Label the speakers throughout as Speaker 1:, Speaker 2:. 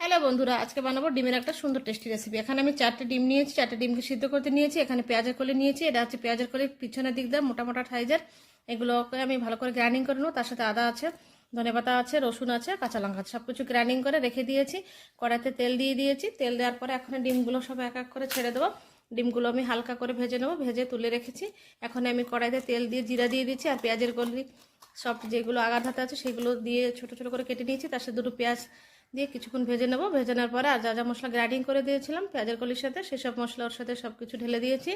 Speaker 1: Hello বন্ধুরা, আজকে বানাবো ডিমের একটা সুন্দর টেস্টি রেসিপি। এখানে আমি 4টে ডিম নিয়েছি, 4টে ডিমকে সিদ্ধ করতে নিয়েছি। এখানে পেঁয়াজের কলি নিয়েছি, এটা হচ্ছে পেঁয়াজের কলি পিছনের দিক দিয়ে মোটা মোটা সাইজের। এগুলোকে আমি ভালো করে গ্রাইন্ডিং করে নেবো। তার সাথে আদা আছে, ধনেপাতা আছে, রসুন আছে, কাঁচা লঙ্কা আছে, সব কিছু গ্রাইন্ডিং করে রেখে দিয়েছি। কড়াইতে তেল দিয়ে দিয়েছি। তেল দেওয়ার পরে এখন ডিমগুলো সব এক এক করে ছেড়ে দেবো। ডিমগুলো আমি হালকা করে ভেজে নেবো, ভেজে তুলে রেখেছি। এখন আমি কড়াইতে তেল দিয়ে জিরা দিয়ে দিচ্ছি, আর পেঁয়াজের কলি সব যেগুলো আগার হাতে আছে সেগুলো দিয়ে ছোট ছোট করে কেটে নিয়েছি। তার সাথে দুটো পেঁয়াজ দিয়ে কিছুক্ষণ ভেজে নেবো। ভেজে নেওয়ার পরে আর যা যা মশলা গ্রাইন্ডিং করে দিয়েছিলাম পেঁয়াজের কলির সাথে, সেসব মশলা ওর সাথে সব কিছু ঢেলে দিয়েছি।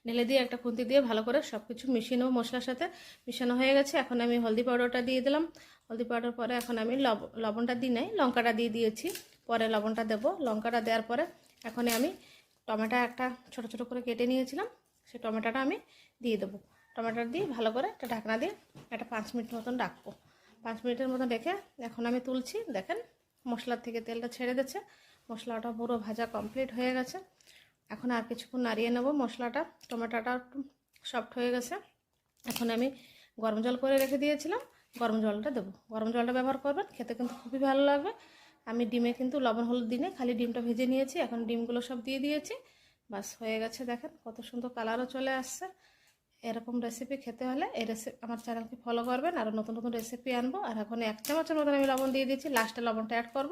Speaker 1: ঢেলে দিয়ে একটা খুন্তি দিয়ে ভালো করে সব কিছু মিশিয়ে নেবো। মশলার সাথে মিশানো হয়ে গেছে। এখন আমি হলদি পাউডারটা দিয়ে দিলাম। হলদি পাউডার পরে এখন আমি লবণটা দিই নাই, লঙ্কাটা দিয়ে দিয়েছি। পরে লবণটা দেবো। লঙ্কাটা দেওয়ার পরে এখন আমি টমেটো একটা ছোট ছোট করে কেটে নিয়েছিলাম, সেই টমেটোটা আমি দিয়ে দেবো। টমেটো দিয়ে ভালো করে একটা ঢাকনা দিয়ে একটা 5 মিনিট মতন রাখবো। 5 মিনিটের মতন রেখে এখন আমি তুলছি। দেখেন মশলার থেকে তেলটা ছেড়ে দিচ্ছে, মশলাটা পুরো ভাজা কমপ্লিট হয়ে গেছে। এখন আর কিছুক্ষণ নাড়িয়ে নেব। মশলাটা টমেটোটা একটু সফট হয়ে গেছে। এখন আমি গরম জল করে রেখে দিয়েছিলাম, গরম জলটা দেবো। গরম জলটা ব্যবহার করবেন, খেতে কিন্তু খুবই ভালো লাগবে। আমি ডিমে কিন্তু লবণ হলুদ দিনে খালি ডিমটা ভেজে নিয়েছি। এখন ডিমগুলো সব দিয়ে দিয়েছি, বাস হয়ে গেছে। দেখেন কত সুন্দর কালারও চলে আসছে। এরকম রেসিপি খেতে হলে এই রেসিপি আমার চ্যানেলকে ফলো করবেন, আরও নতুন নতুন রেসিপি আনবো। আর এখন 1 চামচের মতন আমি লবণ দিয়ে দিয়েছি, লাস্টে লবণটা অ্যাড করবো।